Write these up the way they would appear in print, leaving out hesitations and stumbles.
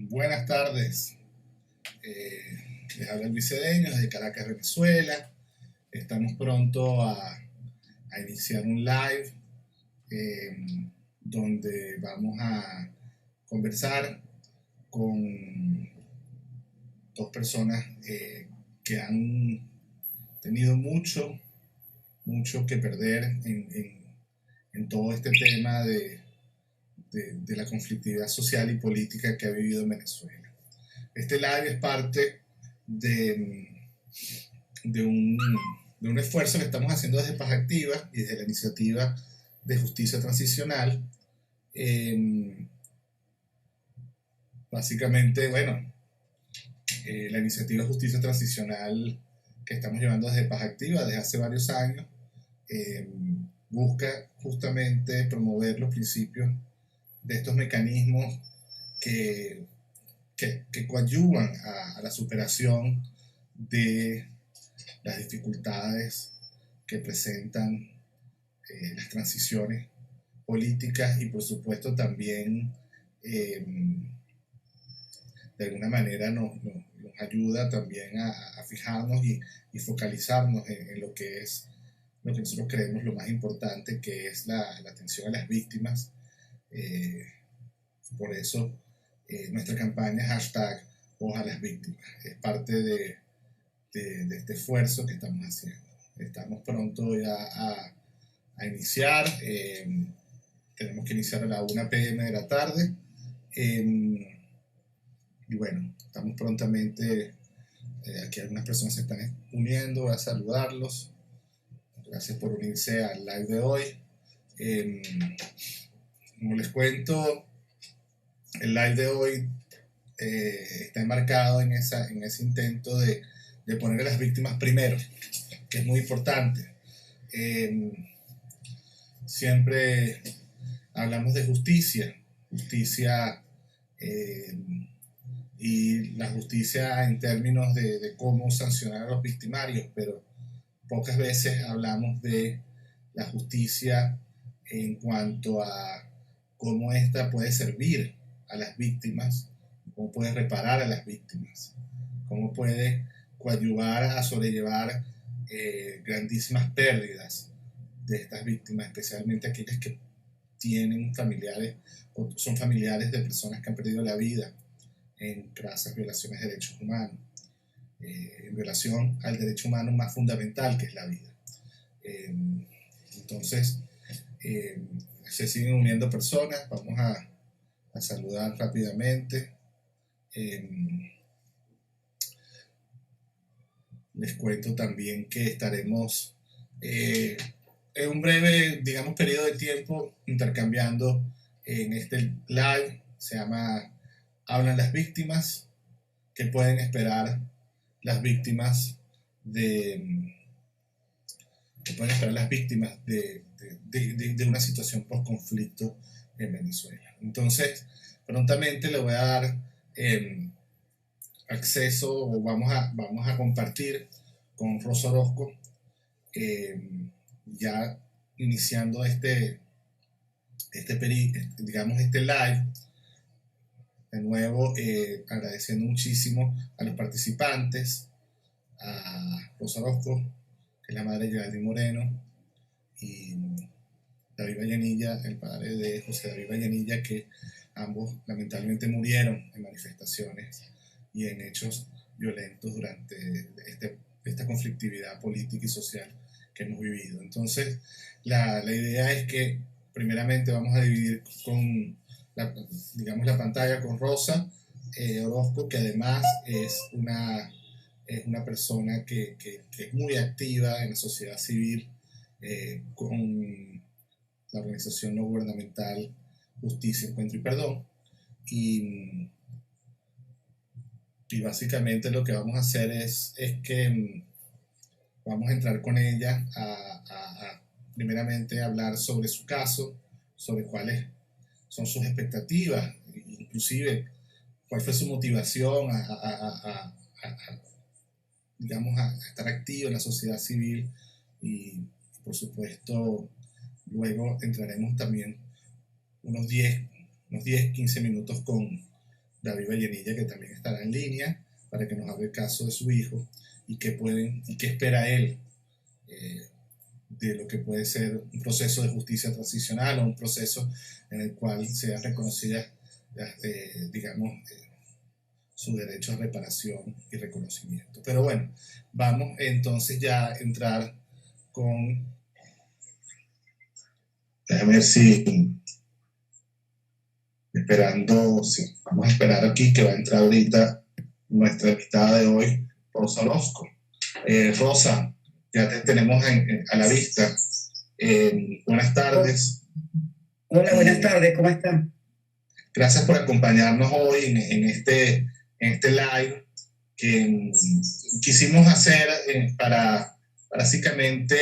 Buenas tardes, les habla Luis Cedeño desde Caracas, Venezuela. Estamos pronto a iniciar un live eh, donde vamos a conversar con dos personas que han tenido mucho que perder en todo este tema de la conflictividad social y política que ha vivido en Venezuela. Este live es parte de, de, un, de un esfuerzo que estamos haciendo desde Paz Activa y desde la iniciativa de justicia transicional. Básicamente, bueno, la iniciativa de justicia transicional que estamos llevando desde Paz Activa desde hace varios años busca justamente promover los principios de estos mecanismos que coadyuvan a la superación de las dificultades que presentan las transiciones políticas y por supuesto también de alguna manera nos ayuda también a fijarnos y focalizarnos en lo que es lo que nosotros creemos lo más importante, que es la atención a las víctimas. Por eso nuestra campaña hashtag Voz a las Víctimas es parte de este esfuerzo que estamos haciendo. Estamos pronto ya a iniciar. Tenemos que iniciar a la 1 p.m. de la tarde. Y bueno, estamos prontamente. Aquí algunas personas se están uniendo. Voy a saludarlos. Gracias por unirse al live de hoy. Como les cuento, el live de hoy está enmarcado en ese intento de poner a las víctimas primero, que es muy importante. Siempre hablamos de justicia y la justicia en términos de cómo sancionar a los victimarios, pero pocas veces hablamos de la justicia en cuanto a cómo ésta puede servir a las víctimas, cómo puede reparar a las víctimas, cómo puede coadyuvar a sobrellevar grandísimas pérdidas de estas víctimas, especialmente aquellas que tienen familiares o son familiares de personas que han perdido la vida en crasas violaciones de derechos humanos, en relación al derecho humano más fundamental que es la vida. Entonces, se siguen uniendo personas. Vamos a saludar rápidamente. Les cuento también que estaremos en un breve, digamos, periodo de tiempo intercambiando en este live. Se llama Hablan las víctimas. ¿Qué pueden esperar las víctimas de una situación post-conflicto en Venezuela? Entonces, prontamente le voy a dar acceso, o vamos a compartir con Rosa Orozco, ya iniciando este live. De nuevo, agradeciendo muchísimo a los participantes, a Rosa Orozco, que es la madre de Geraldine Moreno, y David Vallenilla, el padre de José David Vallenilla, que ambos lamentablemente murieron en manifestaciones y en hechos violentos durante esta conflictividad política y social que hemos vivido. Entonces, la idea es que primeramente vamos a dividir la pantalla con Rosa Orozco, que además es una persona que es muy activa en la sociedad civil con la organización no gubernamental Justicia, Encuentro y Perdón. Y básicamente lo que vamos a hacer es que vamos a entrar con ella a primeramente hablar sobre su caso, sobre cuáles son sus expectativas, inclusive cuál fue su motivación digamos, a estar activa en la sociedad civil, y por supuesto luego entraremos también unos 10, 15 minutos con David Vallenilla, que también estará en línea, para que nos hable el caso de su hijo y qué espera él de lo que puede ser un proceso de justicia transicional o un proceso en el cual sea reconocida, digamos, su derecho a reparación y reconocimiento. Pero bueno, vamos entonces ya a entrar con... Déjame ver si... Esperando, sí, vamos a esperar aquí que va a entrar ahorita nuestra invitada de hoy, Rosa Orozco. Rosa, ya te tenemos a la vista. Buenas tardes. Hola, buenas tardes, ¿cómo están? Gracias por acompañarnos hoy en este live que quisimos hacer para básicamente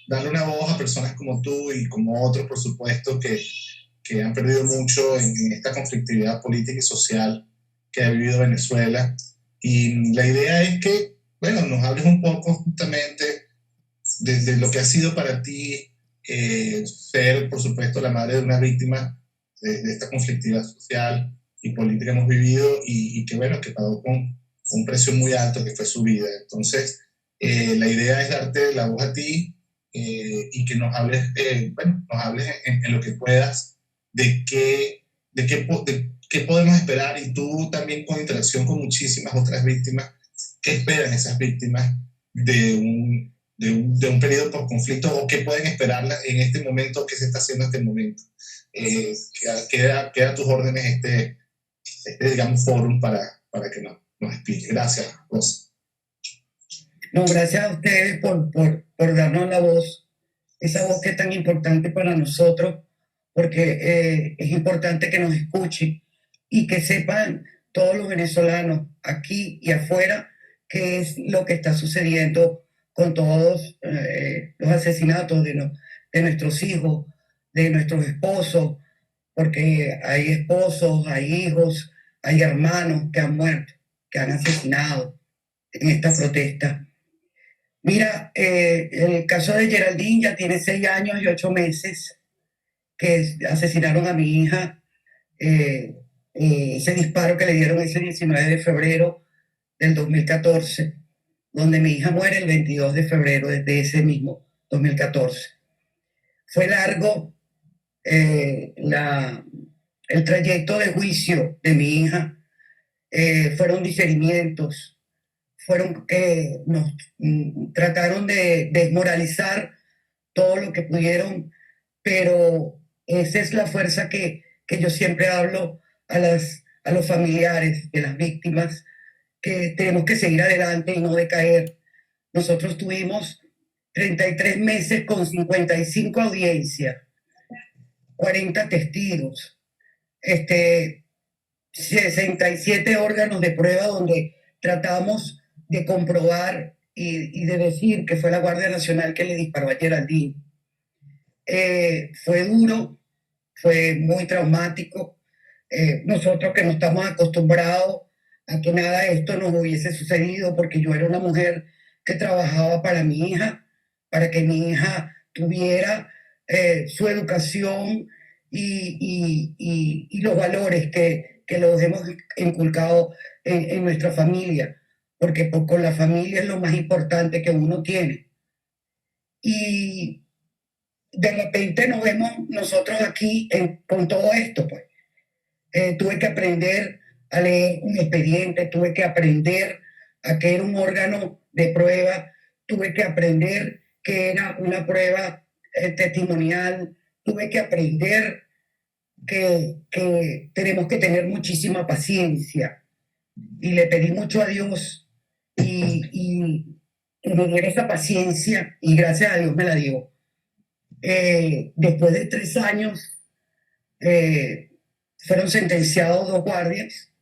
darle una voz a personas como tú y como otros, por supuesto, que han perdido mucho en esta conflictividad política y social que ha vivido Venezuela. Y la idea es que, bueno, nos hables un poco justamente de lo que ha sido para ti ser, por supuesto, la madre de una víctima de esta conflictividad social y política que hemos vivido y que, bueno, que pagó con un precio muy alto que fue su vida. Entonces, la idea es darte la voz a ti y que nos hables, bueno, nos hables en lo que puedas de qué podemos esperar y tú también con interacción con muchísimas otras víctimas, qué esperan esas víctimas de un periodo por conflicto o qué pueden esperarla en este momento, qué se está haciendo en este momento. Queda a tus órdenes digamos, fórum para que nos explique. Gracias, Rosa. No, gracias a ustedes por darnos la voz, esa voz que es tan importante para nosotros, porque es importante que nos escuchen y que sepan todos los venezolanos aquí y afuera qué es lo que está sucediendo con todos los asesinatos de nuestros hijos, de nuestros esposos, porque hay esposos, hay hijos, hay hermanos que han muerto, que han asesinado en esta protesta. Mira, el caso de Geraldine ya tiene 6 años y 8 meses que asesinaron a mi hija. Ese disparo que le dieron ese 19 de febrero del 2014, donde mi hija muere el 22 de febrero de ese mismo 2014. Fue largo el trayecto de juicio de mi hija, fueron diferimientos, fueron que nos trataron de desmoralizar todo lo que pudieron, pero esa es la fuerza que yo siempre hablo a los familiares de las víctimas, que tenemos que seguir adelante y no decaer. Nosotros tuvimos 33 meses con 55 audiencias, 40 testigos, 67 órganos de prueba donde tratamos de comprobar y de decir que fue la Guardia Nacional que le disparó a Geraldine. Fue duro, fue muy traumático. Nosotros que no estamos acostumbrados a que nada de esto nos hubiese sucedido, porque yo era una mujer que trabajaba para mi hija, para que mi hija tuviera su educación y los valores que los hemos inculcado en nuestra familia, porque con la familia es lo más importante que uno tiene. Y de repente nos vemos nosotros aquí con todo esto, pues. Tuve que aprender a leer un expediente, tuve que aprender a que era un órgano de prueba, tuve que aprender que era una prueba testimonial, tuve que aprender que tenemos que tener muchísima paciencia. Y le pedí mucho a Dios y me diera esa paciencia y gracias a Dios me la dio. Después de 3 años fueron sentenciados 2 guardias.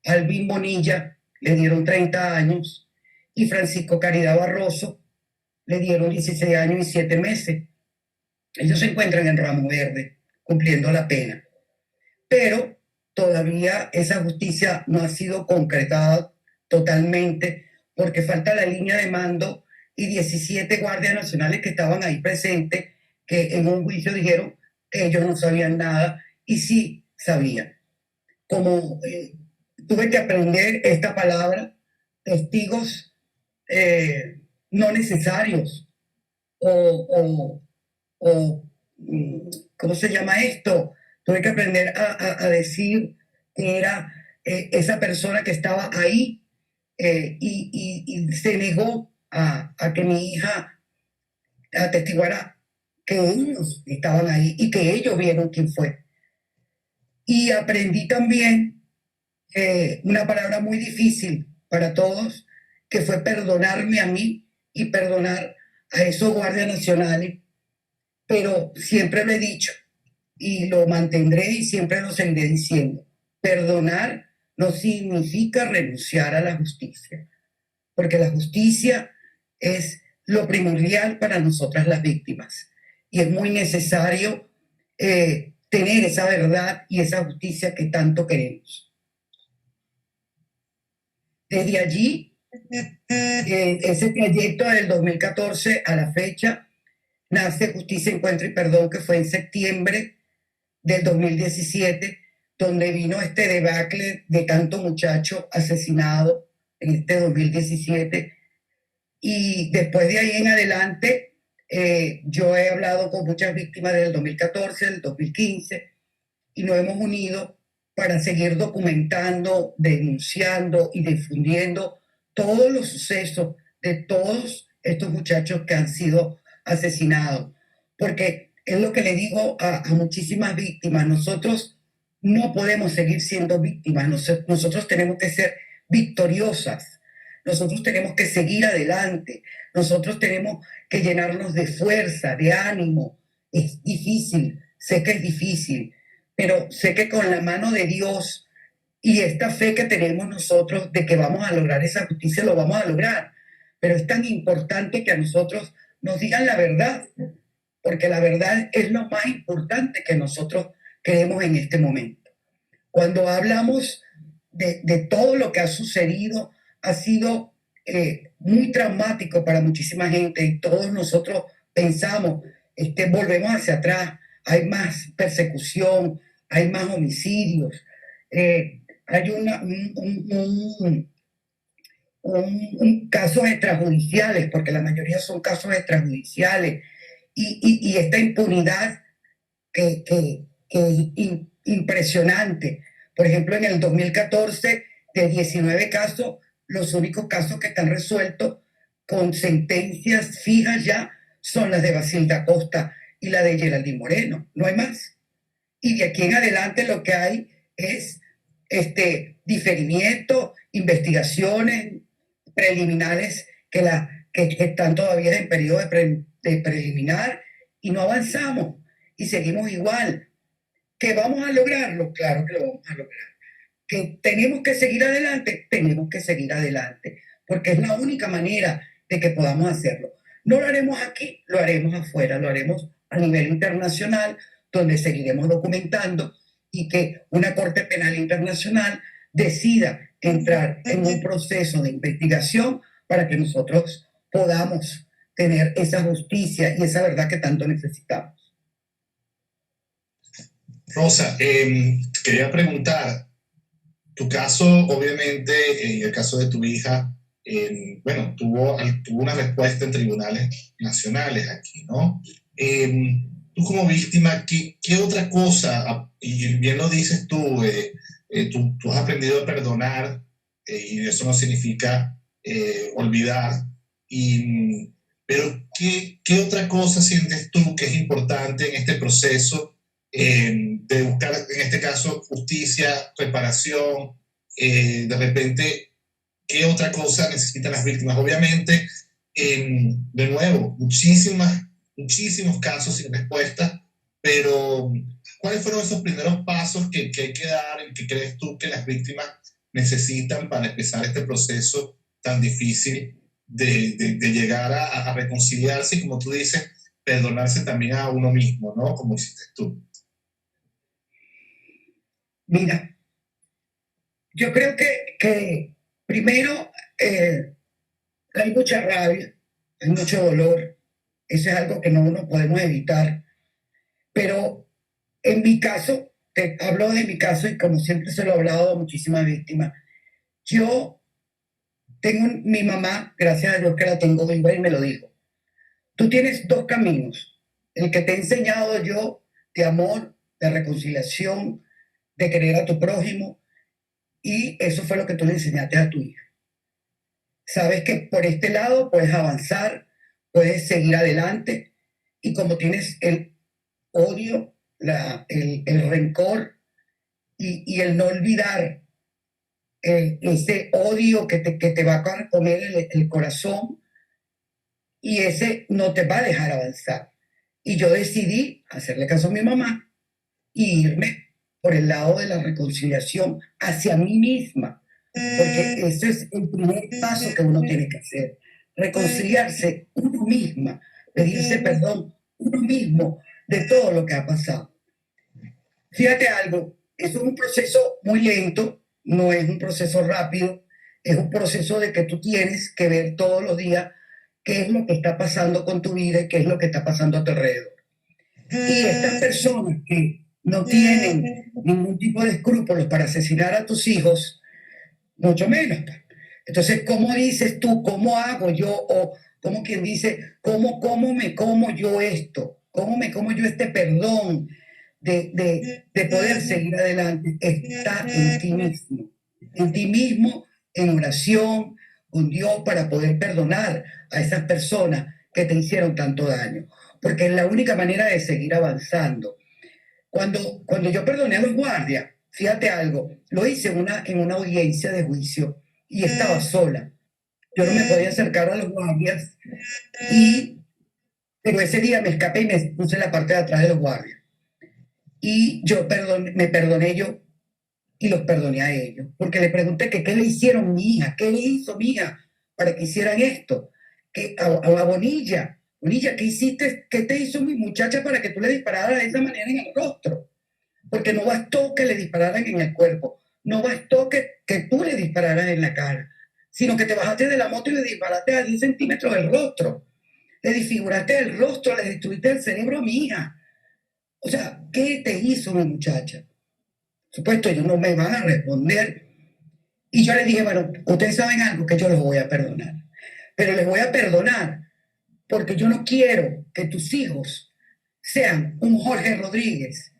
Alvin Bonilla le dieron 30 años y Francisco Caridad Barroso le dieron 16 años y 7 meses. Ellos se encuentran en Ramo Verde cumpliendo la pena. Pero todavía esa justicia no ha sido concretada totalmente porque falta la línea de mando y 17 guardias nacionales que estaban ahí presentes, que en un juicio dijeron que ellos no sabían nada y sí sabían. como tuve que aprender esta palabra, testigos no necesarios, o, ¿cómo se llama esto? Tuve que aprender a decir que era esa persona que estaba ahí y se negó a que mi hija atestiguara que ellos estaban ahí y que ellos vieron quién fue. Y aprendí también una palabra muy difícil para todos, que fue perdonarme a mí y perdonar a esos guardias nacionales, pero siempre lo he dicho y lo mantendré y siempre lo seguiré diciendo. Perdonar no significa renunciar a la justicia, porque la justicia es lo primordial para nosotras las víctimas y es muy necesario tener esa verdad y esa justicia que tanto queremos. Desde allí, ese trayecto del 2014 a la fecha, nace Justicia, Encuentro y Perdón, que fue en septiembre del 2017, donde vino este debacle de tanto muchacho asesinado en este 2017. Y después de ahí en adelante, yo he hablado con muchas víctimas del 2014, del 2015, y nos hemos unido para seguir documentando, denunciando y difundiendo todos los sucesos de todos estos muchachos que han sido asesinados. Porque es lo que le digo a muchísimas víctimas, nosotros no podemos seguir siendo víctimas, nosotros tenemos que ser victoriosas, nosotros tenemos que seguir adelante, nosotros tenemos que llenarnos de fuerza, de ánimo. Es difícil, sé que es difícil, pero sé que con la mano de Dios y esta fe que tenemos nosotros de que vamos a lograr esa justicia, lo vamos a lograr. Pero es tan importante que a nosotros nos digan la verdad, porque la verdad es lo más importante que nosotros creemos en este momento. Cuando hablamos de todo lo que ha sucedido, ha sido muy traumático para muchísima gente y todos nosotros pensamos, volvemos hacia atrás, hay más persecución, hay más homicidios, hay casos extrajudiciales, porque la mayoría son casos extrajudiciales, y esta impunidad que es impresionante. Por ejemplo, en el 2014, de 19 casos, los únicos casos que están resueltos con sentencias fijas ya son las de Basilda Costa y la de Geraldine Moreno, no hay más. Y de aquí en adelante lo que hay es diferimiento, investigaciones preliminares que están todavía en periodo de preliminar y no avanzamos y seguimos igual. ¿Que vamos a lograrlo? Claro que lo vamos a lograr. ¿Que tenemos que seguir adelante? Tenemos que seguir adelante, porque es la única manera de que podamos hacerlo. No lo haremos aquí, lo haremos afuera, lo haremos a nivel internacional, donde seguiremos documentando y que una Corte Penal Internacional decida entrar en un proceso de investigación para que nosotros podamos tener esa justicia y esa verdad que tanto necesitamos. Rosa, quería preguntar, tu caso, obviamente, el caso de tu hija, bueno, tuvo una respuesta en tribunales nacionales aquí, ¿no? Tú como víctima, ¿qué otra cosa, y bien lo dices tú, tú has aprendido a perdonar, y eso no significa olvidar, pero ¿qué otra cosa sientes tú que es importante en este proceso de buscar, en este caso, justicia, reparación, de repente, ¿qué otra cosa necesitan las víctimas? Obviamente, de nuevo, muchísimos casos sin respuesta, pero ¿cuáles fueron esos primeros pasos que hay que dar y que crees tú que las víctimas necesitan para empezar este proceso tan difícil de llegar a reconciliarse y, como tú dices, perdonarse también a uno mismo, ¿no? Como hiciste tú. Mira, yo creo que primero hay mucha rabia, hay mucho dolor, eso es algo que no nos podemos evitar, pero en mi caso te hablo de mi caso y como siempre se lo he hablado a muchísimas víctimas. Yo tengo mi mamá, gracias a Dios que la tengo viva y me lo dijo. Tú tienes dos caminos. El que te he enseñado yo de amor, de reconciliación, de querer a tu prójimo, y eso fue lo que tú le enseñaste a tu hija. Sabes que por este lado puedes avanzar, puedes seguir adelante, y como tienes el odio, el rencor y el no olvidar ese odio que te va a comer el corazón, y ese no te va a dejar avanzar. Y yo decidí hacerle caso a mi mamá y irme por el lado de la reconciliación hacia mí misma, porque ese es el primer paso que uno tiene que hacer, reconciliarse uno misma, pedirse perdón uno mismo de todo lo que ha pasado. Fíjate algo, eso es un proceso muy lento, no es un proceso rápido, es un proceso de que tú tienes que ver todos los días qué es lo que está pasando con tu vida y qué es lo que está pasando a tu alrededor. Y estas personas que no tienen ningún tipo de escrúpulos para asesinar a tus hijos, mucho menos. Entonces, ¿cómo dices tú, cómo hago yo, o como quien dice, cómo me como yo esto? ¿Cómo me como yo este perdón de poder seguir adelante? Está en ti mismo, en oración con Dios para poder perdonar a esas personas que te hicieron tanto daño, porque es la única manera de seguir avanzando. Cuando yo perdoné a los guardias, fíjate algo, lo hice en una audiencia de juicio y estaba sola. Yo no me podía acercar a los guardias, pero ese día me escapé y me puse en la parte de atrás de los guardias. Y me perdoné yo y los perdoné a ellos, porque le pregunté que qué le hicieron mi hija, qué le hizo mi hija para que hicieran esto, a Bonilla. Bonilla, ¿qué hiciste? ¿Qué te hizo mi muchacha para que tú le dispararas de esa manera en el rostro? Porque no bastó que le dispararan en el cuerpo, no bastó que tú le dispararas en la cara, sino que te bajaste de la moto y le disparaste a 10 centímetros del rostro, le disfiguraste el rostro, le destruiste el cerebro a mi hija. O sea, ¿qué te hizo mi muchacha? Por supuesto, ellos no me van a responder. Y yo les dije, bueno, ustedes saben algo que yo los voy a perdonar, pero les voy a perdonar porque yo no quiero que tus hijos sean un Jorge Rodríguez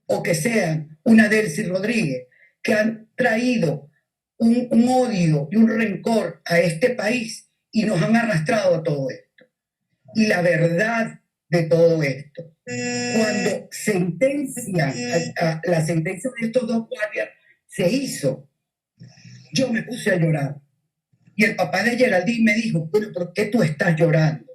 o que sean una Delcy Rodríguez, que han traído un odio y un rencor a este país y nos han arrastrado a todo esto. Y la verdad de todo esto, cuando la sentencia de estos dos guardias se hizo, yo me puse a llorar. Y el papá de Geraldine me dijo, bueno, ¿por qué tú estás llorando?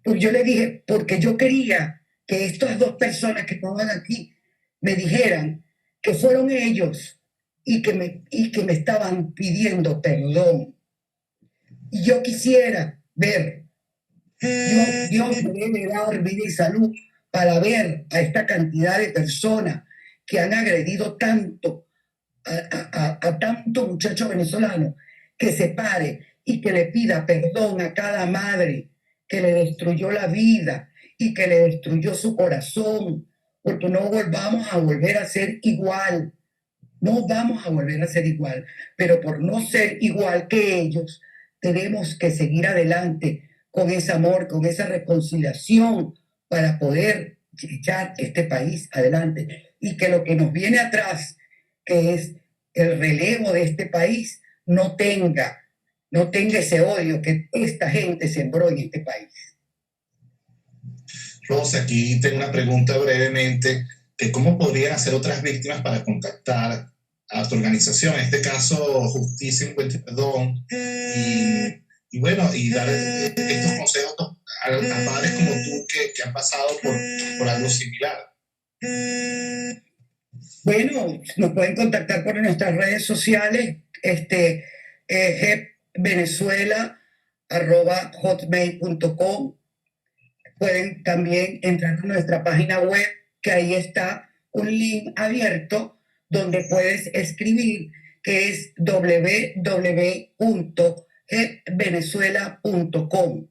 Pues yo le dije, porque yo quería que estas dos personas que estaban aquí me dijeran que fueron ellos y que me estaban pidiendo perdón. Y yo quisiera ver, Dios me debe dar vida y salud para ver a esta cantidad de personas que han agredido tanto a tanto muchacho venezolano, que se pare y que le pida perdón a cada madre que le destruyó la vida y que le destruyó su corazón, porque no vamos a volver a ser igual, no vamos a volver a ser igual, pero por no ser igual que ellos, tenemos que seguir adelante con ese amor, con esa reconciliación para poder echar este país adelante y que lo que nos viene atrás, que es el relevo de este país, no tenga ese odio que esta gente sembró en este país. Rose, aquí tengo una pregunta brevemente, que ¿cómo podrían hacer otras víctimas para contactar a tu organización? En este caso, Justicia Encuentro y Perdón, y bueno, y dar estos consejos a padres como tú que han pasado por algo similar. Bueno, nos pueden contactar por nuestras redes sociales, venezuela@hotmail.com. Pueden también entrar a nuestra página web, que ahí está un link abierto donde puedes escribir, que es www.venezuela.com.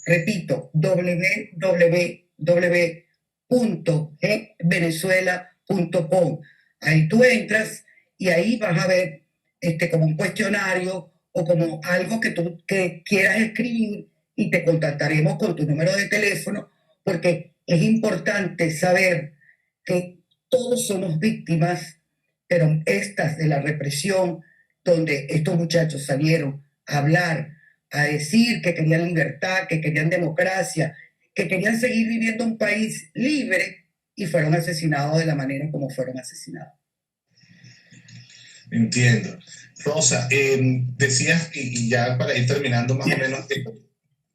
Repito, www.venezuela.com. Ahí tú entras y ahí vas a ver como un cuestionario o como algo que tú que quieras escribir y te contactaremos con tu número de teléfono porque es importante saber que todos somos víctimas, pero estas de la represión, donde estos muchachos salieron a hablar, a decir que querían libertad, que querían democracia, que querían seguir viviendo un país libre y fueron asesinados de la manera como fueron asesinados. Entiendo. Rosa, decías, y ya para ir terminando más o menos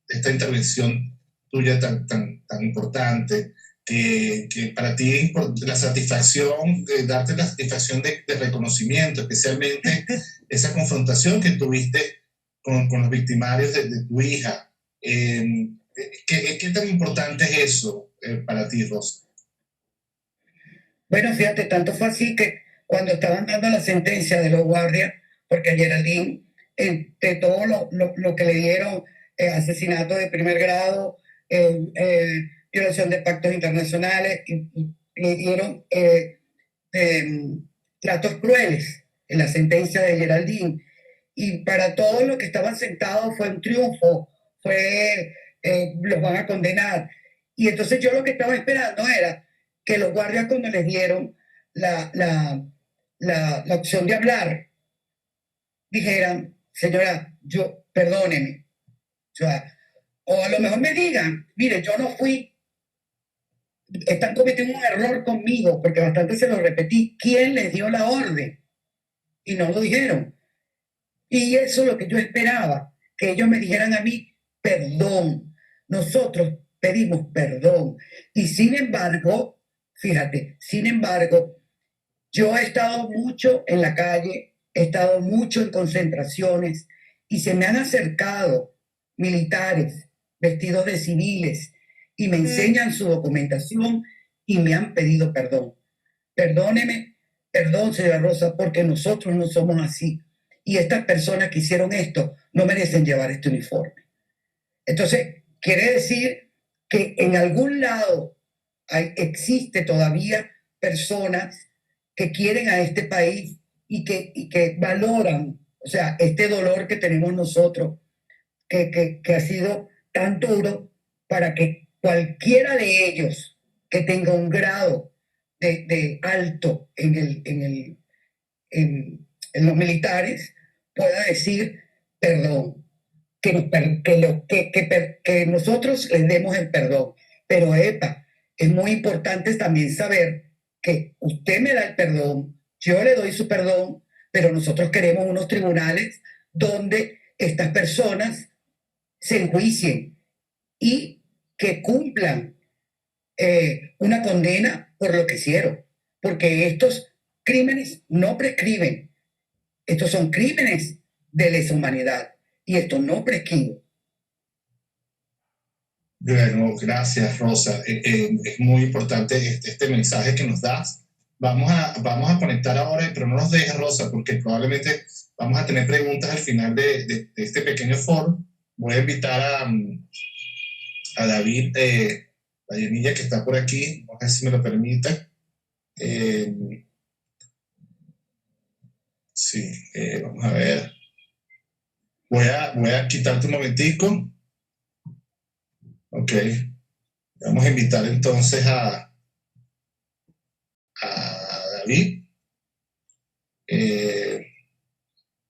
esta intervención tuya tan importante, que para ti la satisfacción, darte la satisfacción de reconocimiento, especialmente esa confrontación que tuviste con los victimarios de tu hija. ¿Qué tan importante es eso para ti, Rosa? Bueno, fíjate, tanto fue así que cuando estaban dando la sentencia de los guardias, porque a Geraldine, de todo lo que le dieron, asesinato de primer grado, violación de pactos internacionales, y le dieron tratos crueles en la sentencia de Geraldine. Y para todos los que estaban sentados fue un triunfo, los van a condenar. Y entonces yo lo que estaba esperando era que los guardias cuando les dieron la, la, la opción de hablar, dijeran, señora, perdóneme, o a lo mejor me digan, mire, yo no fui, están cometiendo un error conmigo, porque bastante se lo repetí, ¿quién les dio la orden? Y no lo dijeron. Y eso es lo que yo esperaba, que ellos me dijeran a mí, perdón, nosotros pedimos perdón. Y sin embargo, fíjate, sin embargo, yo he estado mucho en la calle, he estado mucho en concentraciones y se me han acercado militares vestidos de civiles y me enseñan su documentación y me han pedido perdón. Perdóneme, perdón, señora Rosa, porque nosotros no somos así. Y estas personas que hicieron esto no merecen llevar este uniforme. Entonces, quiere decir que en algún lado existe todavía personas que quieren a este país y que valoran, o sea, este dolor que tenemos nosotros, que ha sido tan duro para que cualquiera de ellos que tenga un grado de alto en los militares pueda decir perdón, que nosotros les demos el perdón. Pero, es muy importante también saber que usted me da el perdón, yo le doy su perdón, pero nosotros queremos unos tribunales donde estas personas se enjuicien y que cumplan una condena por lo que hicieron, porque estos crímenes no prescriben, estos son crímenes de lesa humanidad y esto no prescribe. Bueno, gracias, Rosa. Es muy importante este mensaje que nos das. Vamos a conectar ahora, pero no nos dejes, Rosa, porque probablemente vamos a tener preguntas al final de este pequeño foro. Voy a invitar a David Vallenilla, que está por aquí, no sé si me lo permite. Sí, vamos a ver. Voy a quitarte un momentico. Ok. Vamos a invitar entonces a David.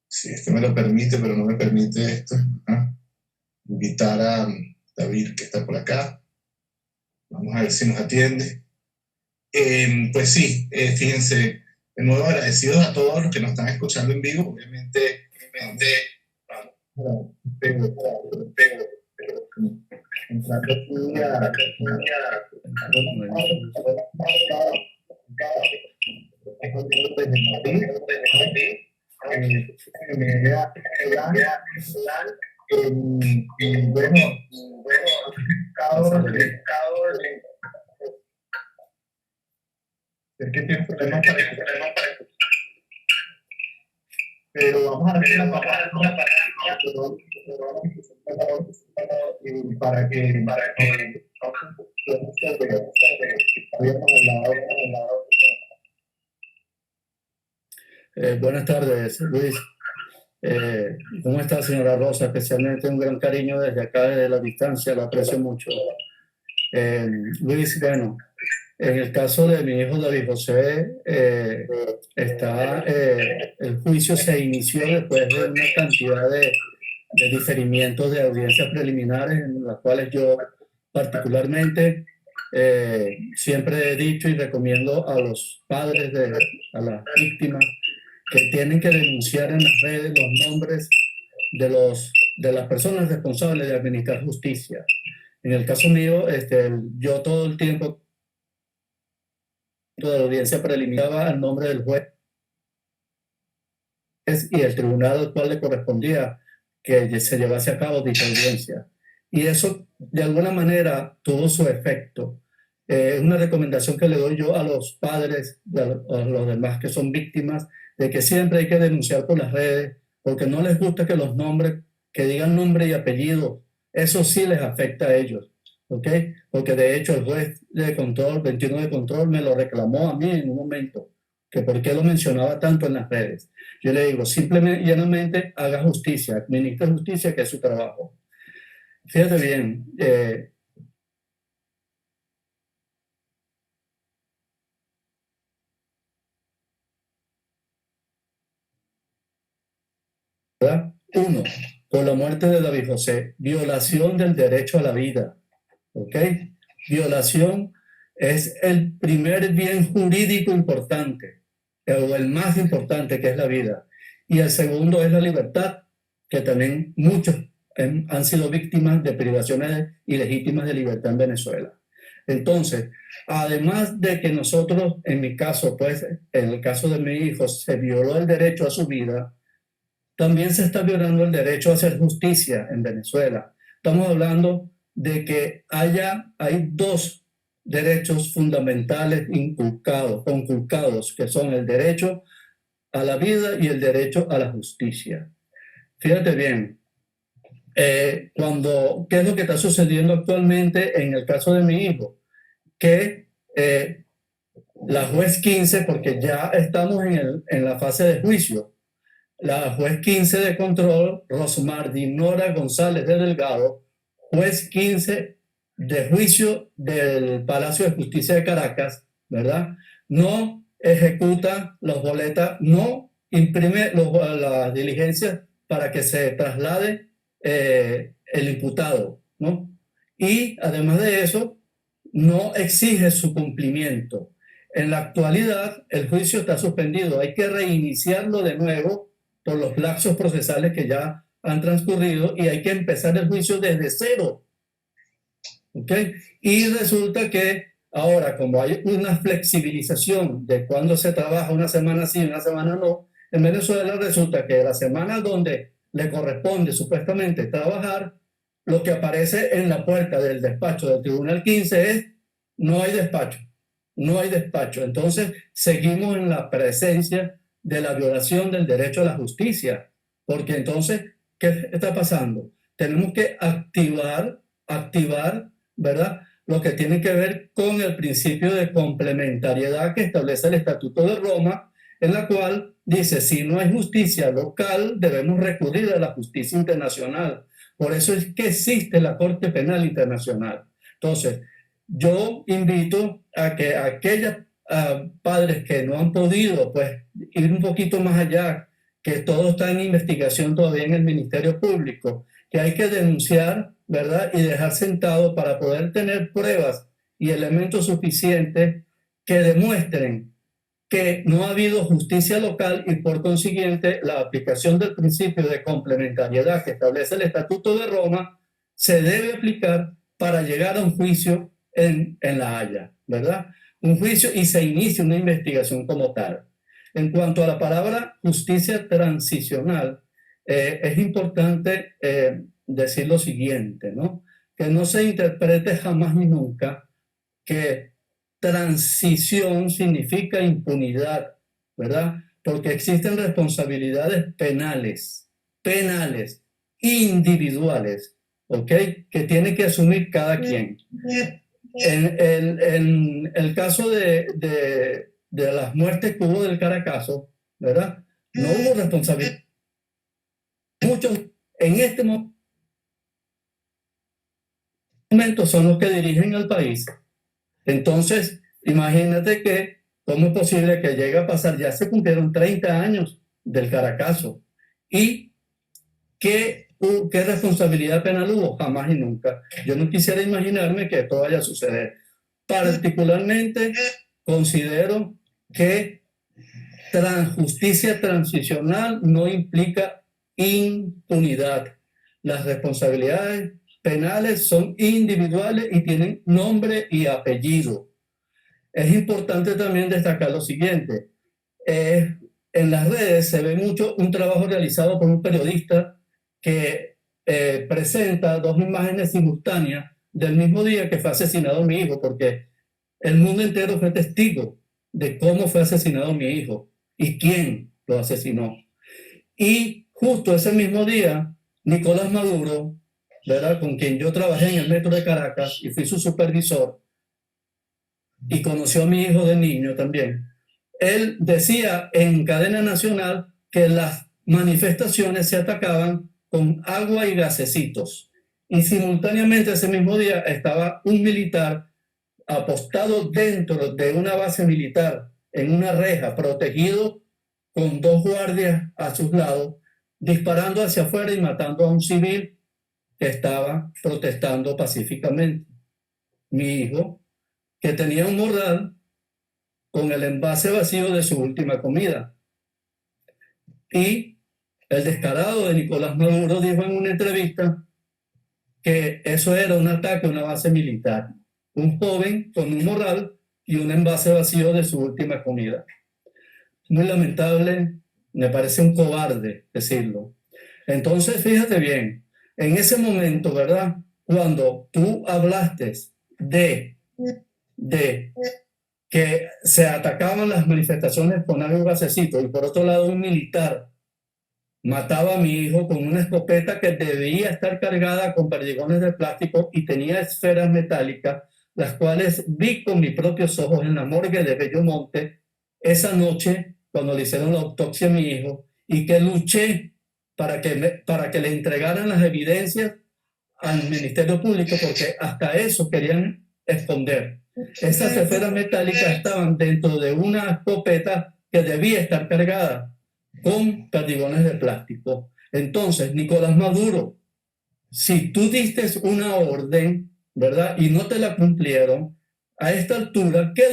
Si esto me lo permite, pero no me permite esto. Invitar a David, que está por acá. Vamos a ver si nos atiende. Pues sí, fíjense, de nuevo agradecidos a todos los que nos están escuchando en vivo. Obviamente, es que tiene problemas para pero vamos a hacer una parada para que habíamos hablado Buenas tardes, Luis. ¿Cómo está, señora Rosa? Especialmente un gran cariño desde acá, desde la distancia, lo aprecio mucho. Luis, bueno, en el caso de mi hijo David José, el juicio se inició después de una cantidad de diferimientos de audiencias preliminares en las cuales yo particularmente siempre he dicho y recomiendo a los padres a las víctimas que tienen que denunciar en las redes los nombres de las personas responsables de administrar justicia. En el caso mío, yo todo el tiempo de la audiencia preliminar al nombre del juez y el tribunal al cual le correspondía que se llevase a cabo dicha audiencia. Y eso, de alguna manera, tuvo su efecto. Es una recomendación que le doy yo a los padres, a los demás que son víctimas, de que siempre hay que denunciar por las redes, porque no les gusta que los nombres, que digan nombre y apellido, eso sí les afecta a ellos, ¿ok? Porque de hecho el juez de control, 21 de control, me lo reclamó a mí en un momento, que por qué lo mencionaba tanto en las redes. Yo le digo, simplemente, llanamente, haga justicia, administre justicia, que es su trabajo. Fíjate bien, ¿verdad? Uno, por la muerte de David José, violación del derecho a la vida, ¿ok? Violación es el primer bien jurídico importante, o el más importante, que es la vida. Y el segundo es la libertad, que también muchos han sido víctimas de privaciones ilegítimas de libertad en Venezuela. Entonces, además de que nosotros, en mi caso, pues, en el caso de mi hijo, se violó el derecho a su vida, también se está violando el derecho a hacer justicia en Venezuela. Estamos hablando de que hay dos derechos fundamentales conculcados, que son el derecho a la vida y el derecho a la justicia. Fíjate bien, ¿qué es lo que está sucediendo actualmente en el caso de mi hijo? Que la juez 15, porque ya estamos en la fase de juicio, la juez 15 de control, Rosmar Dinora González de Delgado, juez 15 de juicio del Palacio de Justicia de Caracas, ¿verdad? No ejecuta las boletas, no imprime las diligencias para que se traslade el imputado, ¿no? Y además de eso, no exige su cumplimiento. En la actualidad, el juicio está suspendido, hay que reiniciarlo de nuevo por los lapsos procesales que ya han transcurrido y hay que empezar el juicio desde cero. ¿Ok? Y resulta que ahora, como hay una flexibilización de cuando se trabaja una semana sí, una semana no, en Venezuela resulta que la semana donde le corresponde supuestamente trabajar, lo que aparece en la puerta del despacho del Tribunal 15 es no hay despacho, no hay despacho. Entonces seguimos en la presencia de la violación del derecho a la justicia, porque entonces, ¿qué está pasando? Tenemos que activar, ¿verdad? Lo que tiene que ver con el principio de complementariedad que establece el Estatuto de Roma, en la cual dice, si no hay justicia local, debemos recurrir a la justicia internacional. Por eso es que existe la Corte Penal Internacional. Entonces, yo invito a que aquellos padres que no han podido, pues, ir un poquito más allá, que todo está en investigación todavía en el Ministerio Público, que hay que denunciar, ¿verdad? Y dejar sentado para poder tener pruebas y elementos suficientes que demuestren que no ha habido justicia local y por consiguiente la aplicación del principio de complementariedad que establece el Estatuto de Roma se debe aplicar para llegar a un juicio en La Haya, ¿verdad? Un juicio y se inicia una investigación como tal. En cuanto a la palabra justicia transicional, es importante decir lo siguiente, ¿no? Que no se interprete jamás ni nunca que transición significa impunidad, ¿verdad? Porque existen responsabilidades penales, individuales, ¿ok? Que tiene que asumir cada quien. En el caso de las muertes que hubo del Caracazo, ¿verdad? No hubo responsabilidad. Muchos en este momento son los que dirigen el país. Entonces, imagínate que, ¿cómo es posible que llegue a pasar? Ya se cumplieron 30 años del Caracazo. ¿Y qué responsabilidad penal hubo? Jamás y nunca. Yo no quisiera imaginarme que esto vaya a suceder. Particularmente, considero que justicia transicional no implica impunidad. Las responsabilidades penales son individuales y tienen nombre y apellido. Es importante también destacar lo siguiente. En las redes se ve mucho un trabajo realizado por un periodista que presenta dos imágenes simultáneas del mismo día que fue asesinado mi hijo, porque el mundo entero fue testigo de cómo fue asesinado mi hijo y quién lo asesinó. Y justo ese mismo día, Nicolás Maduro, ¿verdad?, con quien yo trabajé en el metro de Caracas y fui su supervisor, y conoció a mi hijo de niño también, él decía en cadena nacional que las manifestaciones se atacaban con agua y gasecitos. Y simultáneamente ese mismo día estaba un militar apostado dentro de una base militar, en una reja, protegido con dos guardias a sus lados, disparando hacia afuera y matando a un civil que estaba protestando pacíficamente. Mi hijo, que tenía un morral con el envase vacío de su última comida. Y el descarado de Nicolás Maduro dijo en una entrevista que eso era un ataque a una base militar. Un joven con un morral y un envase vacío de su última comida. Muy lamentable, me parece un cobarde decirlo. Entonces, fíjate bien, en ese momento, ¿verdad?, cuando tú hablaste de que se atacaban las manifestaciones con algo gasecito y por otro lado un militar mataba a mi hijo con una escopeta que debía estar cargada con perdigones de plástico y tenía esferas metálicas, las cuales vi con mis propios ojos en la morgue de Bellomonte esa noche cuando le hicieron la autopsia a mi hijo, y que luché para que le entregaran las evidencias al Ministerio Público, porque hasta eso querían esconder. Esas esferas metálicas estaban dentro de una escopeta que debía estar cargada con perdigones de plástico. Entonces, Nicolás Maduro, si tú diste una orden, ¿verdad?, y no te la cumplieron, a esta altura, ¿qué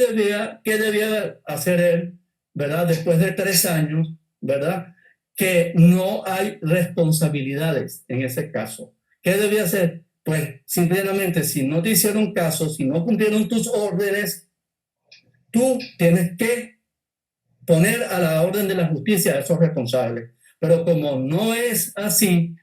debía hacer él, ¿verdad?, después de 3 años, ¿verdad?, que no hay responsabilidades en ese caso? ¿Qué debía hacer? Pues simplemente, si no te hicieron caso, si no cumplieron tus órdenes, tú tienes que poner a la orden de la justicia a esos responsables. Pero como no es así,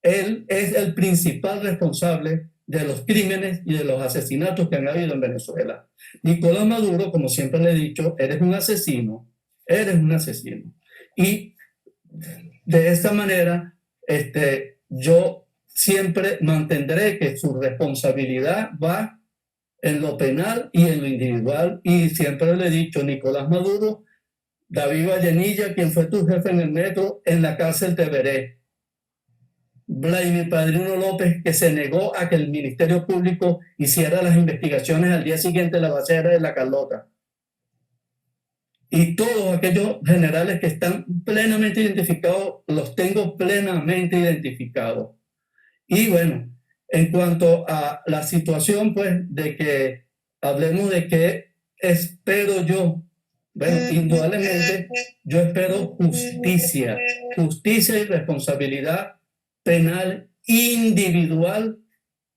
él es el principal responsable de los crímenes y de los asesinatos que han habido en Venezuela. Nicolás Maduro, como siempre le he dicho, eres un asesino, eres un asesino. Y de esta manera, yo siempre mantendré que su responsabilidad va en lo penal y en lo individual. Y siempre le he dicho, Nicolás Maduro, David Vallenilla, quien fue tu jefe en el metro, en la cárcel te veré. Vladimir Padrino López, que se negó a que el Ministerio Público hiciera las investigaciones al día siguiente de la balacera de La Carlota. Y todos aquellos generales que están plenamente identificados, los tengo plenamente identificados. Y bueno, en cuanto a la situación, pues, de que hablemos de qué espero yo. Bueno, indudablemente, yo espero justicia y responsabilidad penal individual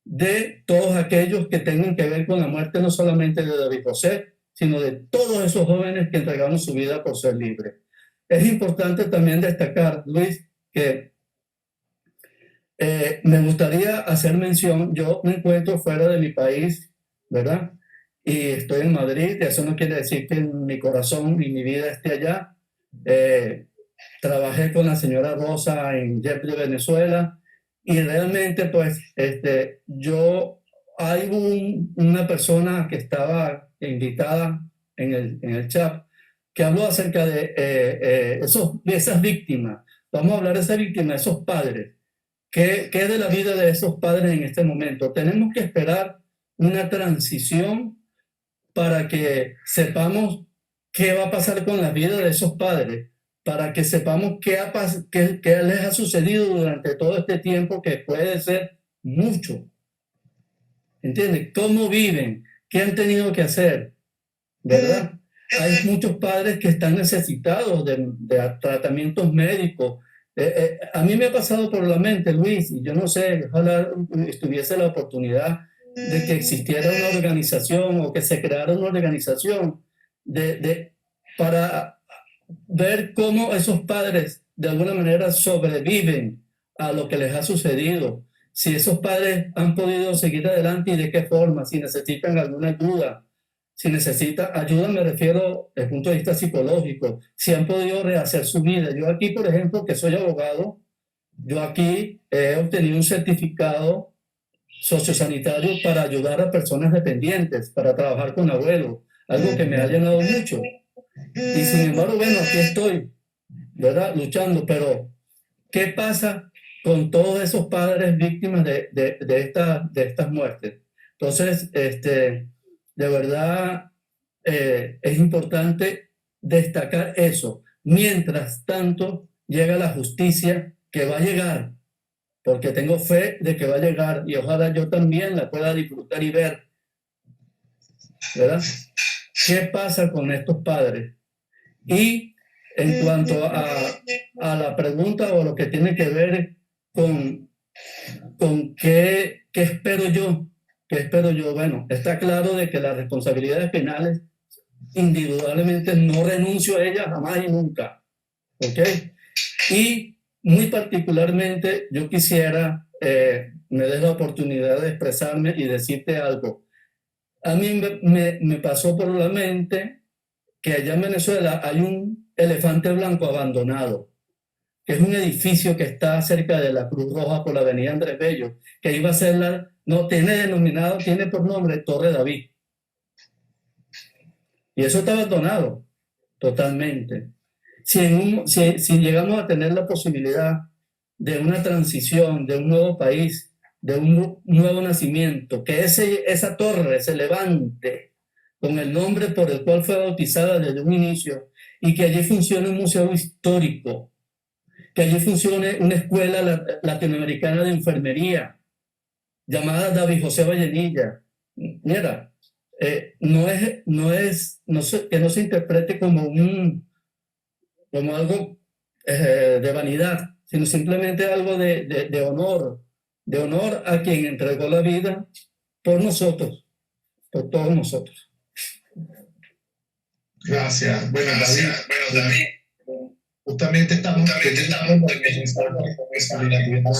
de todos aquellos que tengan que ver con la muerte no solamente de David José, sino de todos esos jóvenes que entregaron su vida por ser libres. Es importante también destacar, Luis, que me gustaría hacer mención, yo me encuentro fuera de mi país, ¿verdad? Y estoy en Madrid, eso no quiere decir que mi corazón y mi vida esté allá. Trabajé con la señora Rosa en JEP de Venezuela y realmente pues hay una persona que estaba invitada en el chat que habló acerca de esas víctimas. Vamos a hablar de esa víctima, de esos padres. ¿Qué es de la vida de esos padres en este momento? Tenemos que esperar una transición para que sepamos qué va a pasar con la vida de esos padres, para que sepamos qué les ha sucedido durante todo este tiempo, que puede ser mucho. ¿Entiendes? ¿Cómo viven? ¿Qué han tenido que hacer? ¿Verdad? Hay muchos padres que están necesitados de tratamientos médicos. A mí me ha pasado por la mente, Luis, y yo no sé, ojalá estuviese la oportunidad de que existiera una organización o que se creara una organización para ver cómo esos padres de alguna manera sobreviven a lo que les ha sucedido. Si esos padres han podido seguir adelante y de qué forma, si necesitan alguna ayuda. Si necesita ayuda, me refiero desde el punto de vista psicológico, si han podido rehacer su vida. Yo aquí, por ejemplo, que soy abogado, yo aquí he obtenido un certificado sociosanitario para ayudar a personas dependientes, para trabajar con abuelos, algo que me ha llenado mucho. Y sin embargo, bueno, aquí estoy, ¿verdad? Luchando, pero ¿qué pasa con todos esos padres víctimas de estas muertes? Entonces, de verdad, es importante destacar eso. Mientras tanto, llega la justicia, que va a llegar, porque tengo fe de que va a llegar, y ojalá yo también la pueda disfrutar y ver, ¿verdad? ¿Qué pasa con estos padres? Y en cuanto a la pregunta o lo que tiene que ver con qué espero yo, bueno, está claro de que las responsabilidades penales, indudablemente no renuncio a ellas jamás y nunca, ¿ok? Y muy particularmente yo quisiera, me des la oportunidad de expresarme y decirte algo. A mí me pasó por la mente que allá en Venezuela hay un elefante blanco abandonado, que es un edificio que está cerca de la Cruz Roja por la avenida Andrés Bello, que iba a ser tiene por nombre Torre David. Y eso está abandonado totalmente. Si llegamos a tener la posibilidad de una transición, de un nuevo país, de un nuevo nacimiento, que esa torre se levante con el nombre por el cual fue bautizada desde un inicio, y que allí funcione un museo histórico, que allí funcione una escuela latinoamericana de enfermería llamada David José Vallenilla. Mira, que no se interprete como algo de vanidad, sino simplemente algo de honor a quien entregó la vida por nosotros, por todos nosotros. Gracias. Bueno, David, justamente estamos teniendo solidaridad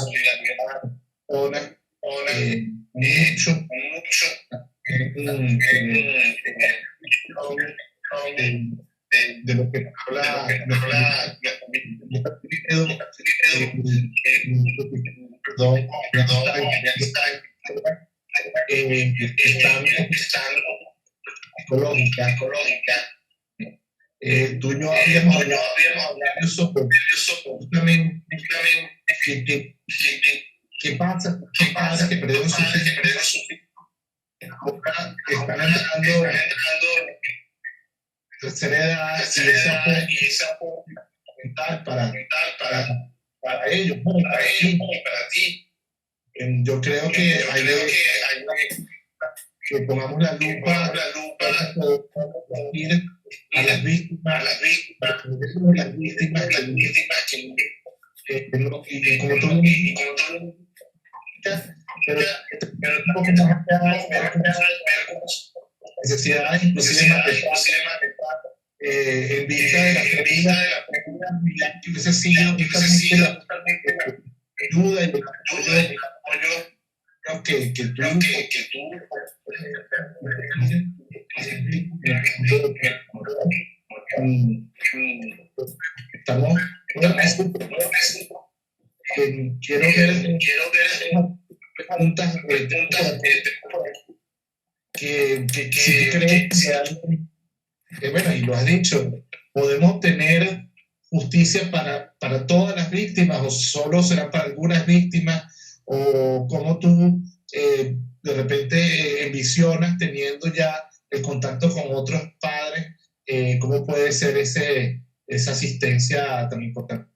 de lo que habla ecológica. Tú y yo habíamos hablado de eso, justamente ¿qué pasa que perdieron sus hijos? Ahora están entrando tercera edad y esa fundamental para ellos, ¿no? Para ti. Yo creo que hay que pongamos la lupa a las víctimas, y como todo pero un poco más allá necesidades inclusive en vista de la pérdida que hubiese sido justamente la ayuda y el apoyo que tú estamos quiero ver preguntas que si tú crees que bueno, y lo has dicho, ¿podemos obtener justicia para todas las víctimas o solo será para algunas víctimas? ¿O cómo tú de repente envisionas teniendo ya el contacto con otros padres? ¿Cómo puede ser esa asistencia tan importante?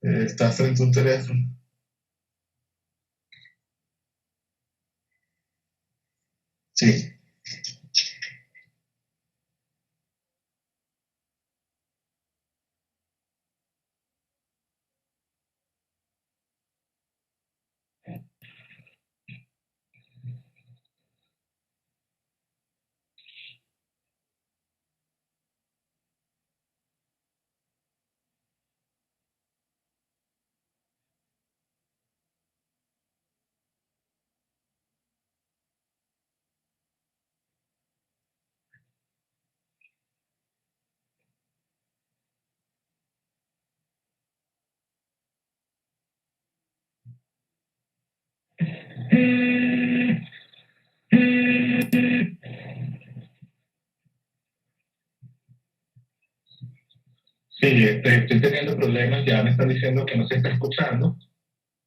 Estás frente a un teléfono. Sí. Sí, estoy teniendo problemas, ya me están diciendo que no se está escuchando,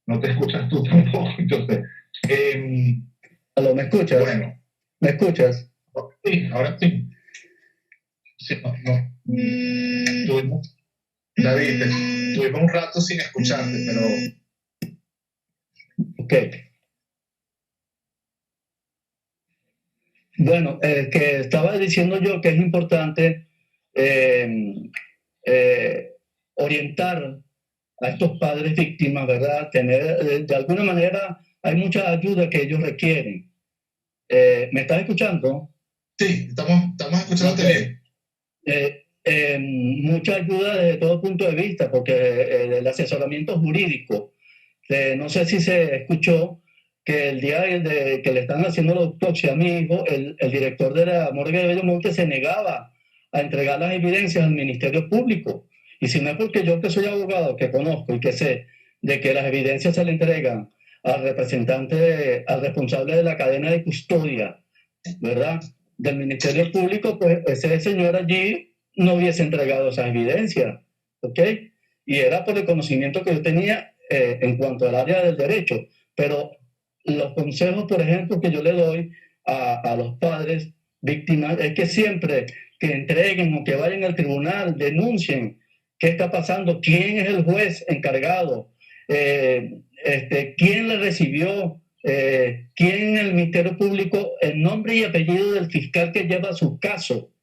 no te escuchas tú tampoco, entonces, ¿Aló, me escuchas? bueno, ¿Me escuchas? sí, ahora sí. Sí, no. David, tuvimos un rato sin escucharte, pero Ok. Bueno, que estaba diciendo yo que es importante eh, eh, orientar a estos padres víctimas, ¿verdad? Tener, de alguna manera, hay mucha ayuda que ellos requieren. ¿Me estás escuchando? sí, estamos escuchándote bien. Mucha ayuda desde todo punto de vista, porque el asesoramiento jurídico, no sé si se escuchó que el día que le están haciendo la autopsia a mi hijo, el director de la morgue de Bellomonte se negaba a entregar las evidencias al Ministerio Público. Y si no es porque yo, que soy abogado, que conozco y que sé de que las evidencias se le entregan al representante, al responsable de la cadena de custodia, ¿verdad?, del Ministerio Público, pues ese señor allí no hubiese entregado esas evidencias, ¿ok? Y era por el conocimiento que yo tenía en cuanto al área del derecho. Pero los consejos, por ejemplo, que yo le doy a los padres víctimas es que siempre que entreguen o que vayan al tribunal, denuncien qué está pasando, quién es el juez encargado, quién le recibió, quién en el Ministerio Público, el nombre y apellido del fiscal que lleva su caso.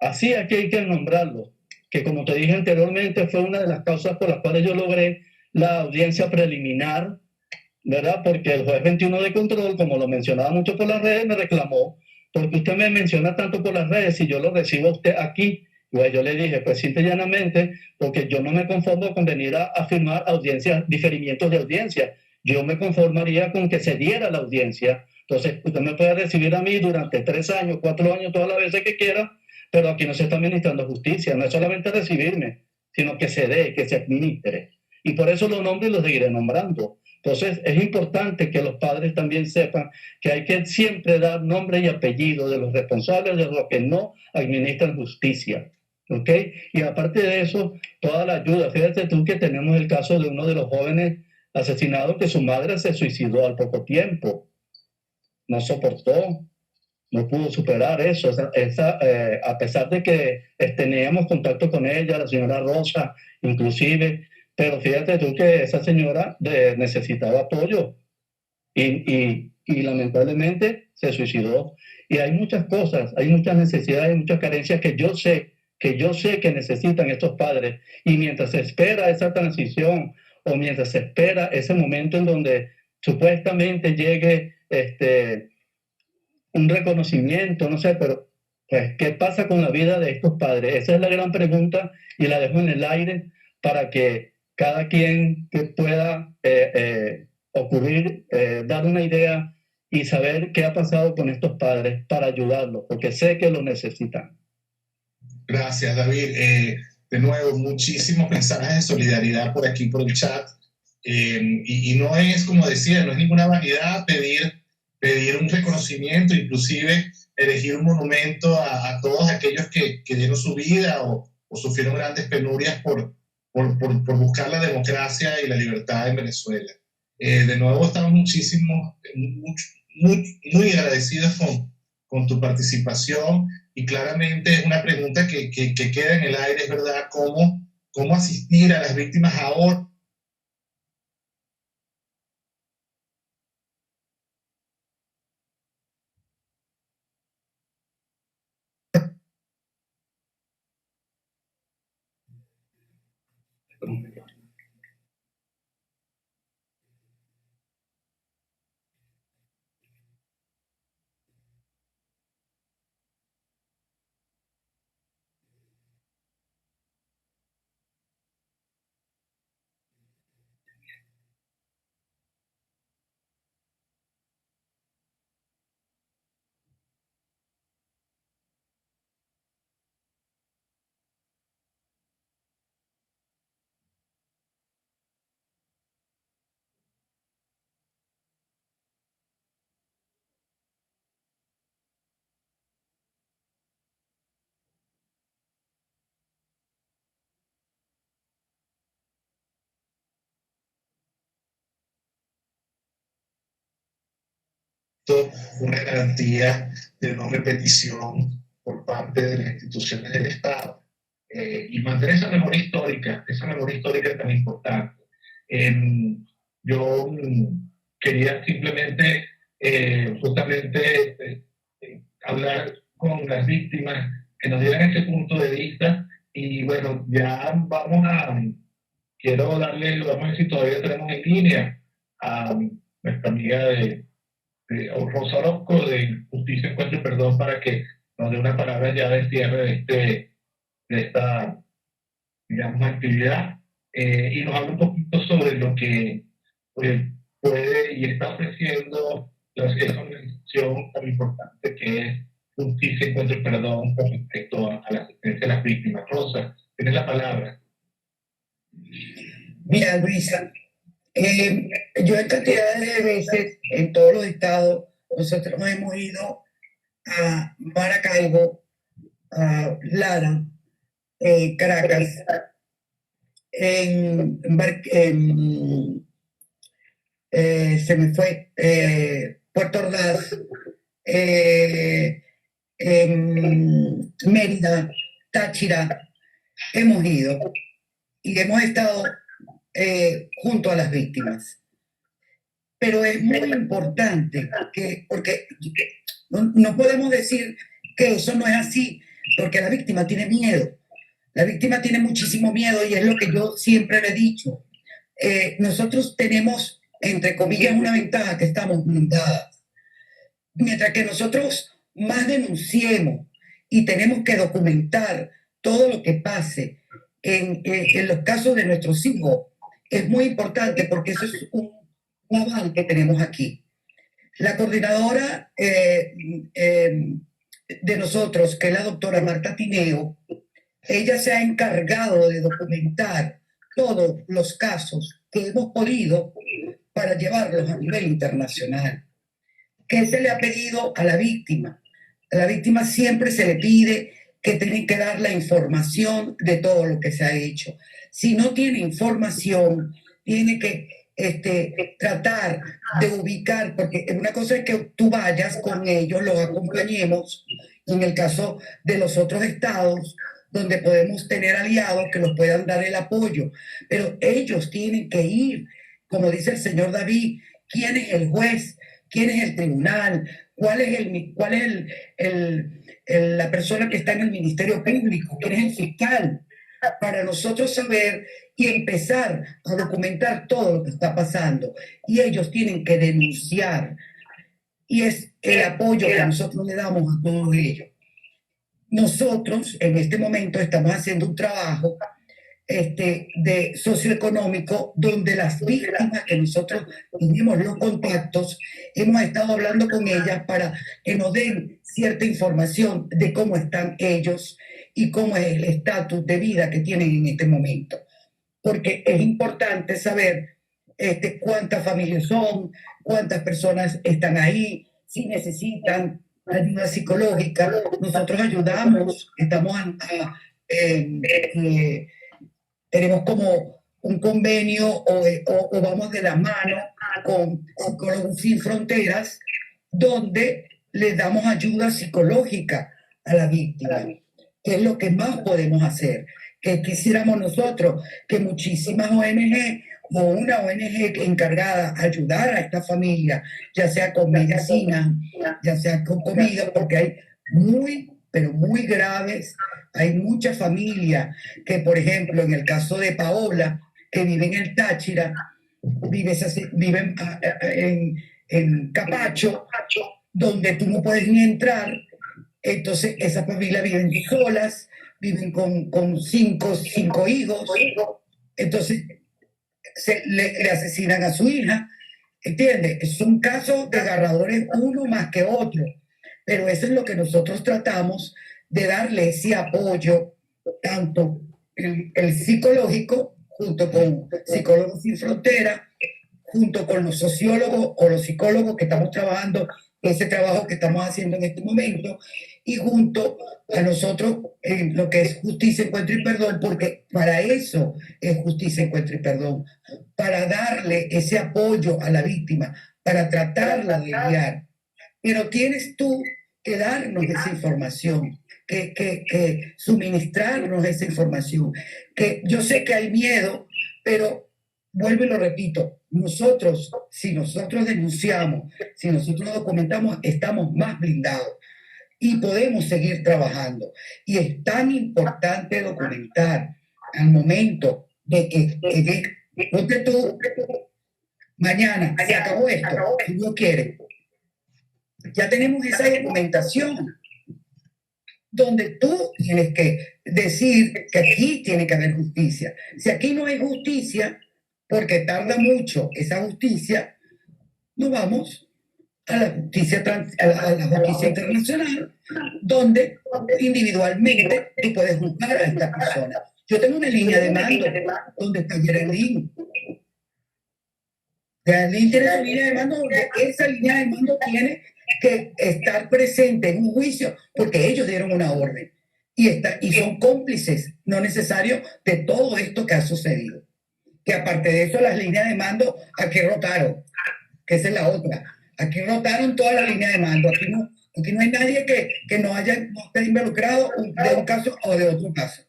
Así aquí hay que nombrarlo, que como te dije anteriormente fue una de las causas por las cuales yo logré la audiencia preliminar, ¿verdad? Porque el juez 21 de control, como lo mencionaba mucho por las redes, me reclamó, porque usted me menciona tanto por las redes y yo lo recibo a usted aquí. Pues yo le dije, pues simple y llanamente, porque yo no me conformo con venir a firmar audiencias, diferimientos de audiencia. Yo me conformaría con que se diera la audiencia. Entonces, usted me puede recibir a mí durante 3 años, 4 años, todas las veces que quiera, pero aquí no se está administrando justicia. No es solamente recibirme, sino que se dé, que se administre. Y por eso los nombro y los seguiré nombrando. Entonces, es importante que los padres también sepan que hay que siempre dar nombre y apellido de los responsables de los que no administran justicia. ¿Ok? Y aparte de eso, toda la ayuda. Fíjate tú que tenemos el caso de uno de los jóvenes asesinados que su madre se suicidó al poco tiempo. No soportó, no pudo superar eso. A pesar de que teníamos contacto con ella, la señora Rosa, inclusive, pero fíjate tú que esa señora necesitaba apoyo y lamentablemente se suicidó. Y hay muchas cosas, hay muchas necesidades, hay muchas carencias que yo sé que necesitan estos padres. Y mientras se espera esa transición o mientras se espera ese momento en donde supuestamente llegue un reconocimiento, no sé, pero Pues, ¿qué pasa con la vida de estos padres? Esa es la gran pregunta y la dejo en el aire para que cada quien que pueda dar una idea y saber qué ha pasado con estos padres para ayudarlos, porque sé que lo necesitan. Gracias, David. De nuevo, muchísimos mensajes de solidaridad por aquí, por el chat. Y no es, como decía, no es ninguna vanidad pedir un reconocimiento, inclusive erigir un monumento a todos aquellos que dieron su vida o sufrieron grandes penurias por buscar la democracia y la libertad en Venezuela. De nuevo, estamos muy agradecidos con tu participación y claramente es una pregunta que queda en el aire, es verdad, cómo asistir a las víctimas ahora. Una garantía de no repetición por parte de las instituciones del Estado y mantener esa memoria histórica tan importante. Yo quería simplemente justamente hablar con las víctimas que nos dieran ese punto de vista y bueno, quiero vamos a ver si todavía tenemos en línea a nuestra amiga de Rosa Orozco de Justicia, Encuentro y Perdón para que nos dé una palabra ya de cierre de esta, digamos, actividad y nos hable un poquito sobre lo que puede y está ofreciendo esa organización tan importante que es Justicia, Encuentro y Perdón con respecto a la asistencia de las víctimas. Rosa, tienes la palabra. Mira, Luisa, yo en cantidad de veces en todos los estados, nosotros hemos ido a Maracaibo, a Lara, Caracas, se me fue, Puerto Ordaz, Mérida, Táchira, hemos ido y hemos estado junto a las víctimas. Pero es muy importante porque no podemos decir que eso no es así, porque la víctima tiene miedo. La víctima tiene muchísimo miedo y es lo que yo siempre le he dicho. Nosotros tenemos, entre comillas, una ventaja que estamos blindadas. Mientras que nosotros más denunciemos y tenemos que documentar todo lo que pase en los casos de nuestros hijos, es muy importante porque eso es un aval que tenemos aquí. La coordinadora de nosotros, que es la doctora Marta Tineo, ella se ha encargado de documentar todos los casos que hemos podido para llevarlos a nivel internacional. ¿Qué se le ha pedido a la víctima? A la víctima siempre se le pide que tienen que dar la información de todo lo que se ha hecho. Si no tiene información, tiene que tratar de ubicar, porque una cosa es que tú vayas con ellos, los acompañemos, en el caso de los otros estados, donde podemos tener aliados que nos puedan dar el apoyo, pero ellos tienen que ir, como dice el señor David, ¿quién es el juez? ¿Quién es el tribunal? ¿Cuál es la persona que está en el Ministerio Público? ¿Quién es el fiscal? Para nosotros saber y empezar a documentar todo lo que está pasando. Y ellos tienen que denunciar. Y es el apoyo que nosotros le damos a todos ellos. nosotros en este momento estamos haciendo un trabajo de socioeconómico, donde las víctimas que nosotros tuvimos los contactos, hemos estado hablando con ellas para que nos den cierta información de cómo están ellos y cómo es el estatus de vida que tienen en este momento. Porque es importante saber cuántas familias son, cuántas personas están ahí, si necesitan ayuda psicológica. Nosotros ayudamos, estamos tenemos como un convenio o vamos de la mano con Psicólogos Sin Fronteras, donde le damos ayuda psicológica a la víctima. Es lo que más podemos hacer. Que quisiéramos nosotros que muchísimas ONG o una ONG encargada de ayudar a esta familia, ya sea con medicina, ya sea con comida, porque hay pero muy graves. Hay muchas familias que, por ejemplo, en el caso de Paola, que vive en el Táchira, viven en Capacho, donde tú no puedes ni entrar. Entonces, esas familias viven solas, viven con cinco hijos. Entonces, le asesinan a su hija. ¿Entiendes? Son casos desgarradores, uno más que otro. Pero eso es lo que nosotros tratamos de darle ese apoyo, tanto el psicológico, junto con Psicólogos Sin Fronteras, junto con los sociólogos o los psicólogos que estamos trabajando, ese trabajo que estamos haciendo en este momento, y junto a nosotros en lo que es Justicia, Encuentro y Perdón, porque para eso es Justicia, Encuentro y Perdón, para darle ese apoyo a la víctima, para tratarla de guiar. Pero tienes tú que darnos esa información, que suministrarnos esa información. Que yo sé que hay miedo, pero vuelvo y lo repito, si nosotros denunciamos, si nosotros documentamos, estamos más blindados y podemos seguir trabajando. Y es tan importante documentar al momento de que ponte tú, mañana se acabó esto, si Dios quiere. Ya tenemos esa documentación donde tú tienes que decir que aquí tiene que haber justicia. Si aquí no hay justicia, porque tarda mucho esa justicia, nos vamos a la justicia, a la justicia internacional, donde individualmente tú puedes juzgar a esta persona. Yo tengo una línea de mando donde está Geraldine. Geraldine tiene su línea de mando, donde esa línea de mando tiene que estar presente en un juicio porque ellos dieron una orden y son cómplices no necesarios de todo esto que ha sucedido. Que aparte de eso, las líneas de mando aquí rotaron, que esa es la otra. Aquí rotaron todas las líneas de mando. Aquí no hay nadie que no esté involucrado de un caso o de otro caso.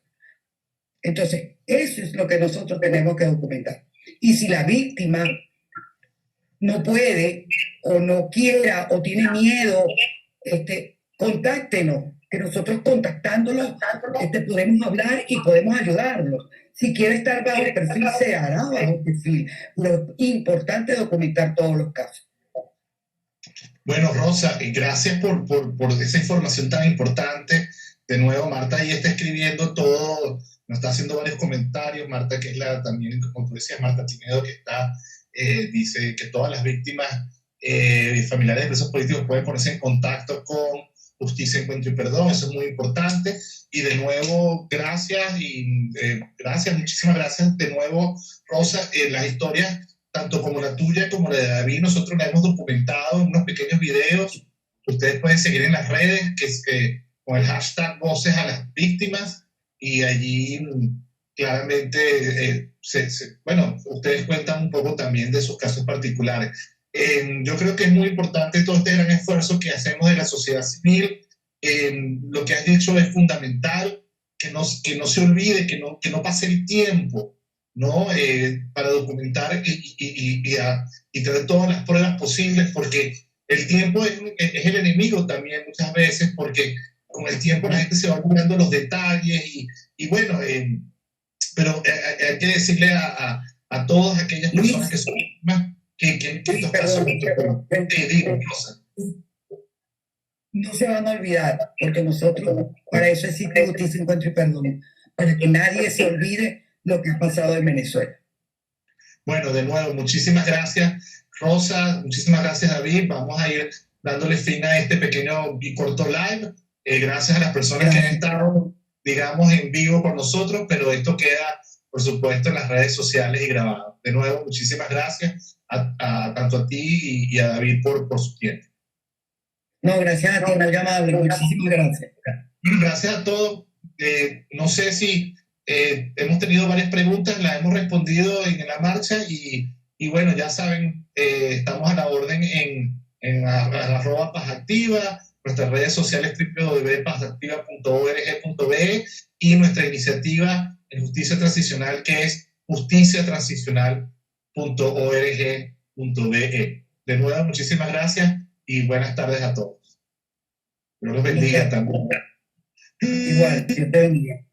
Entonces, eso es lo que nosotros tenemos que documentar. Y si la víctima no puede o no quiera o tiene miedo, contáctenos, que nosotros contactándolos podemos hablar y podemos ayudarlos. Si quiere estar bajo el perfil, se hará bajo el perfil. Lo importante es documentar todos los casos. Bueno, Rosa, gracias por esa información tan importante. De nuevo, Marta ahí está escribiendo todo, nos está haciendo varios comentarios. Marta, que es también, como tú decías, Marta Pinedo, que dice que todas las víctimas y familiares de presos políticos pueden ponerse en contacto con Justicia, Encuentro y Perdón. Eso es muy importante. Y de nuevo, gracias, muchísimas gracias de nuevo, Rosa. Las historias, tanto como la tuya como la de David, nosotros la hemos documentado en unos pequeños videos. Ustedes pueden seguir en las redes con el hashtag Voces a las Víctimas, y allí claramente, ustedes cuentan un poco también de sus casos particulares. Yo creo que es muy importante todo este gran esfuerzo que hacemos de la sociedad civil. Lo que has dicho es fundamental, que no se olvide, que no pase el tiempo, ¿no? Para documentar y traer todas las pruebas posibles, porque el tiempo es el enemigo también muchas veces, porque con el tiempo la gente se va olvidando los detalles pero hay que decirle a todas aquellas personas que son víctimas que estos casos... no se van a olvidar, porque nosotros, para eso existe Justicia, Encuentro y Perdón, para que nadie se olvide lo que ha pasado en Venezuela. Bueno, de nuevo, muchísimas gracias, Rosa, muchísimas gracias, David. Vamos a ir dándole fin a este pequeño y corto live. Gracias a las personas que han estado, digamos, en vivo con nosotros, pero esto queda, por supuesto, en las redes sociales y grabado. De nuevo, muchísimas gracias tanto a ti y a David por su tiempo. No, gracias a ti, muy amable, muchísimas gracias. Gracias a todos. No sé si hemos tenido varias preguntas, las hemos respondido en la marcha y bueno, ya saben, estamos a la orden en arroba Pazactiva, nuestras redes sociales www.pazactiva.org.be y nuestra iniciativa en justicia transicional que es justiciatransicional.org.be. De nuevo, muchísimas gracias y buenas tardes a todos. Dios los bendiga también. Igual, Dios te bendiga.